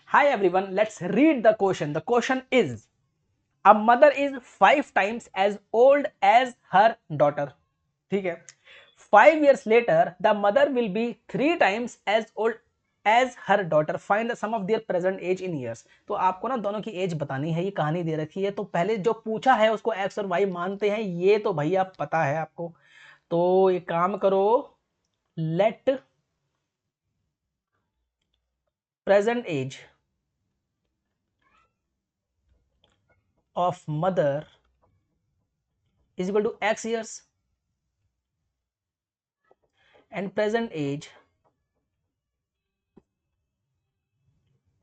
Hi everyone, let's read the question. The question is, a mother is 5 times as old as her daughter. ठीक है. 5 years later, the mother will be 3 times as old as her daughter. Find the sum of their present age in years. तो आपको ना दोनों की as बतानी है. ये कहानी दे रखी है, तो पहले जो पूछा है उसको एक्स और वाई मानते हैं. ये तो भैया पता है आपको. तो एक काम करो, let present age of mother is equal to x years and present age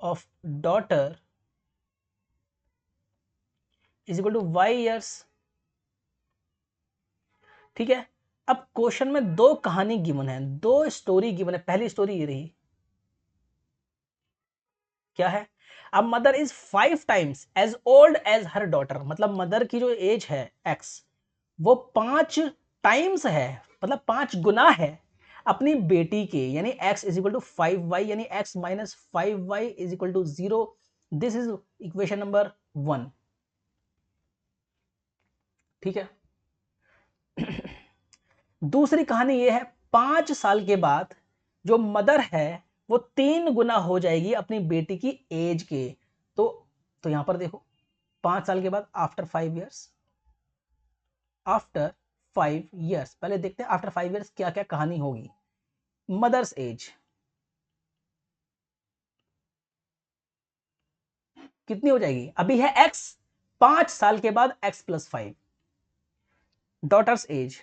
of daughter is equal to y years. ठीक है. अब क्वेश्चन में दो कहानी गिवन है, दो स्टोरी गिवन है. पहली स्टोरी ये रही, क्या है? अब mother is 5 times age old age her daughter. मतलब मदर की जो एज है x, वो 5 टाइम्स है, मतलब 5 गुना है अपनी बेटी के. यानी x is equal to 5y, यानी x minus 5y is equal to 0. This is equation number 1. ठीक है. दूसरी कहानी ये है, 5 साल के बाद जो मदर है वो 3 गुना हो जाएगी अपनी बेटी की एज के. तो यहां पर देखो, 5 साल के बाद आफ्टर 5 years, आफ्टर 5 years. पहले देखते हैं आफ्टर 5 years क्या क्या कहानी होगी. मदर्स एज कितनी हो जाएगी? अभी है x, 5 साल के बाद x प्लस 5. डॉटर्स एज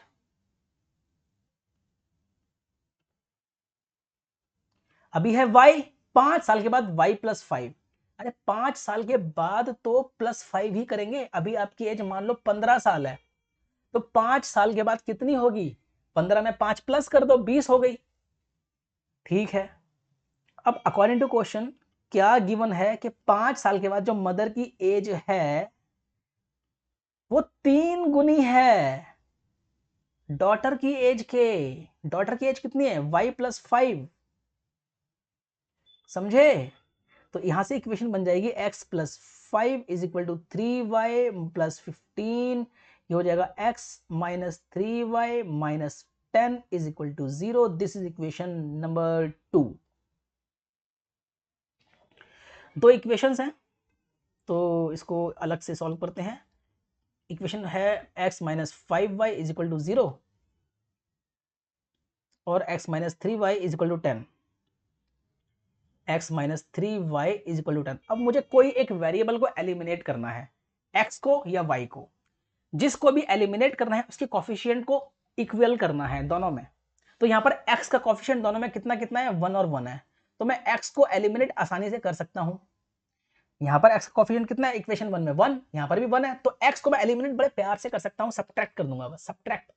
अभी है y, 5 साल के बाद y प्लस 5. अरे 5 साल के बाद तो प्लस 5 ही करेंगे. अभी आपकी एज मान लो 15 साल है, तो 5 साल के बाद कितनी होगी? 15 में 5 प्लस कर दो, 20 हो गई. ठीक है. अब अकॉर्डिंग टू क्वेश्चन क्या गिवन है कि 5 साल के बाद जो मदर की एज है वो 3 गुनी है डॉटर की एज के. डॉटर की एज कितनी है? y plus 5. समझे? तो यहां से इक्वेशन बन जाएगी x plus 5 is equal to 3y plus 15. ये हो जाएगा x minus 3y minus 10 is equal to 0. This is equation number 2. दो इक्वेशंस हैं, तो इसको अलग से सॉल्व करते हैं. इक्वेशन है x minus 5y is equal to 0 और x minus 3y is equal to 10. x minus 3y is equal to 10. अब मुझे कोई एक वेरिएबल को एलिमिनेट करना है, x को या y को. जिसको भी एलिमिनेट करना है उसके कॉफिशिएंट को इक्वल करना है दोनों में. तो यहां पर x का कॉफिशिएंट दोनों में कितना कितना है? 1 और 1 है. तो मैं x को एलिमिनेट आसानी से कर सकता हूं. यहां पर x का कॉफिशिएंट कितना है? इक्वेशन 1 में 1, यहां पर भी 1 है. तो x को मैं एलिमिनेट बड़े प्यार से कर सकता हूं, सब्ट्रैक्ट कर दूंगा बस, सब्ट्रैक्ट.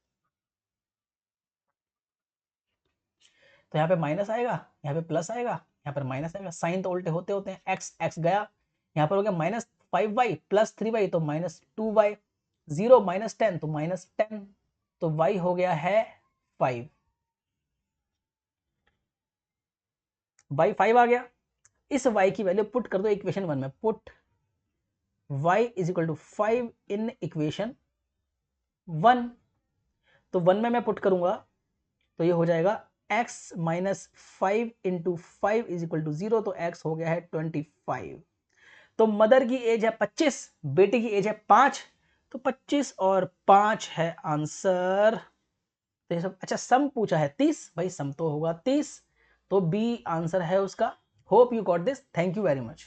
तो यहाँ पे माइनस आएगा, यहाँ पे प्लस आएगा, यहाँ पर माइनस आएगा. साइन तो उल्टे होते होते हैं. एक्स एक्स गया, यहाँ पर हो गया माइनस 5y प्लस 3y, तो माइनस 2y. 0 माइनस 10 तो माइनस 10. तो y हो गया है 5. y 5 आ गया. इस y की वैल्यू पुट कर दो इक्वेशन 1 में. Put y is equal to 5 in equation 1. तो 1 में मैं पुट करूंगा तो ये हो जाएगा x minus 5 into 5 is equal to 0. तो x हो गया है 25. तो मदर की एज है 25, बेटी की एज है 5. तो 25 और 5 है आंसर. तो ये सब अच्छा. सम पूछा है 30, भाई सम तो होगा 30. तो बी आंसर है उसका. Hope you got this. Thank you very much.